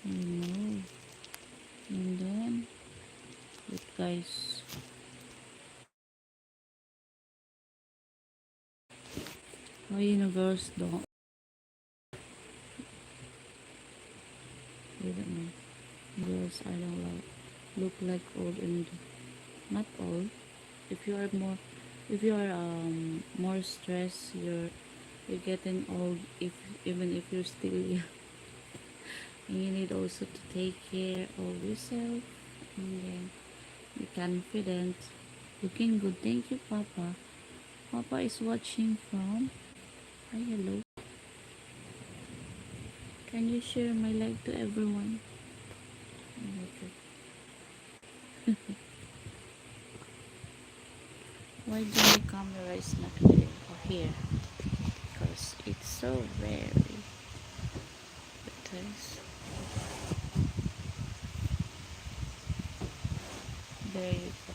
You know. And then, wait guys. Oh, you know, girls don't. Wait a minute. Girls, I don't like look like old and not old. If you are more, if you are more stressed, you're getting old. If even if you're still young, and you need also to take care of yourself and then be confident. Looking good. Thank you, Papa. Papa is watching from. Hi, hello. Can you share my live to everyone? Okay. Why do my camera is not clear here? Because it's so very. Because there you go.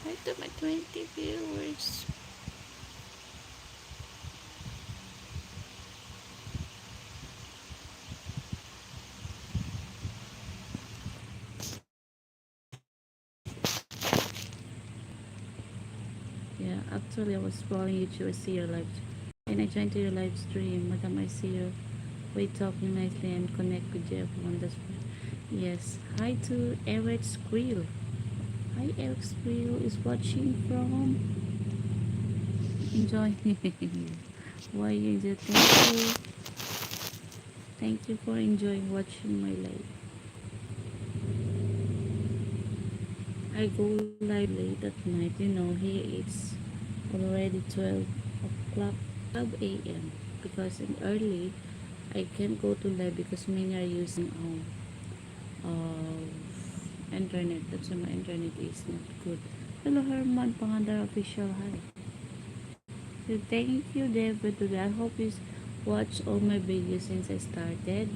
Why do my 20 viewers? Yeah, actually I was scrolling YouTube. I see your live. And I joined to your live stream. Madam, I see you. Wait, talking nicely and connect with everyone. That's yes. Hi to Eric Skrill. Hi, Eric Skrill is watching from. Enjoy. Why you enjoy? Thank you. Thank you for enjoying watching my live. I go live late at night. You know, here it's already 12 o'clock, 12 a.m. Because in early, I can't go to live because many are using internet. That's why my internet is not good. Hello, Herman Pangandar official. Hi. So thank you, David. I hope you watch all my videos since I started.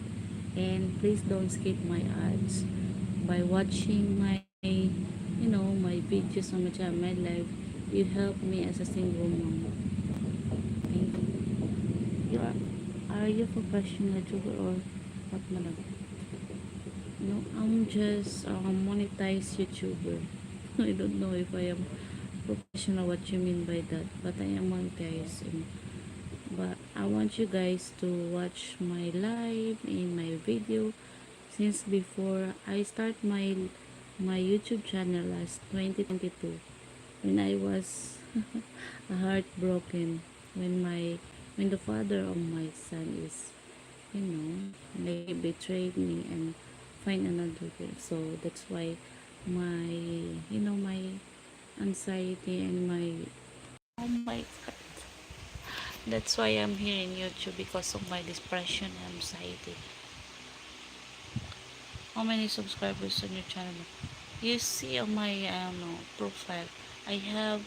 And please don't skip my ads. By watching my, my videos on my channel, my life, you help me as a single mom. Thank you. Are you a professional YouTuber or what, madam? No, I'm just a monetized YouTuber. I don't know if I am professional, what you mean by that, but I am monetized. But I want you guys to watch my live in my video since before I start my YouTube channel last 2022 when I was heartbroken when the father of my son is they betrayed me and find another girl. So that's why my anxiety and my oh my god, that's why I'm here in YouTube because of my depression and anxiety. How many subscribers on your channel? You see on my profile, I have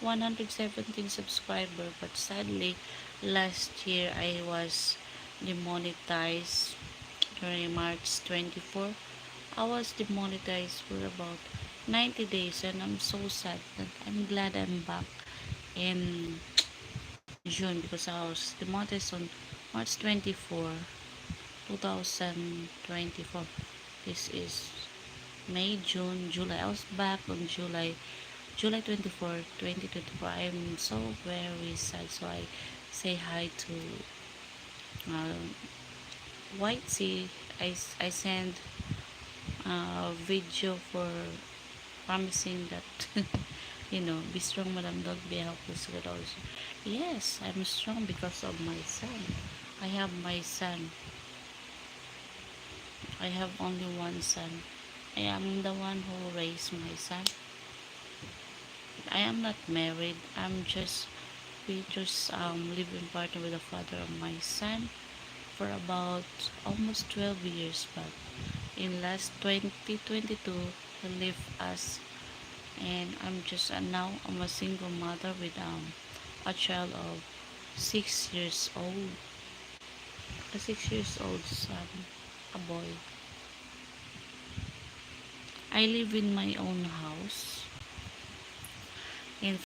117 subscribers, but sadly, last year I was demonetized during March 24. I was demonetized for about 90 days, and I'm so sad that I'm glad I'm back in June because I was demonetized on March 24, 2024. This is May, June, July. I was back on July 24, 2024. I'm so very sad. So I say hi to uh, White Sea. I send a video for promising that be strong, madam. Don't be helpless with also. Yes, I'm strong because of my son. I have my son. I have only one son. I am the one who raised my son. I am not married. We just living partner with the father of my son for about almost 12 years back. In last 2022, he left us, and now I'm a single mother with a child of 6 years old, a 6 years old son, a boy. I live in my own house.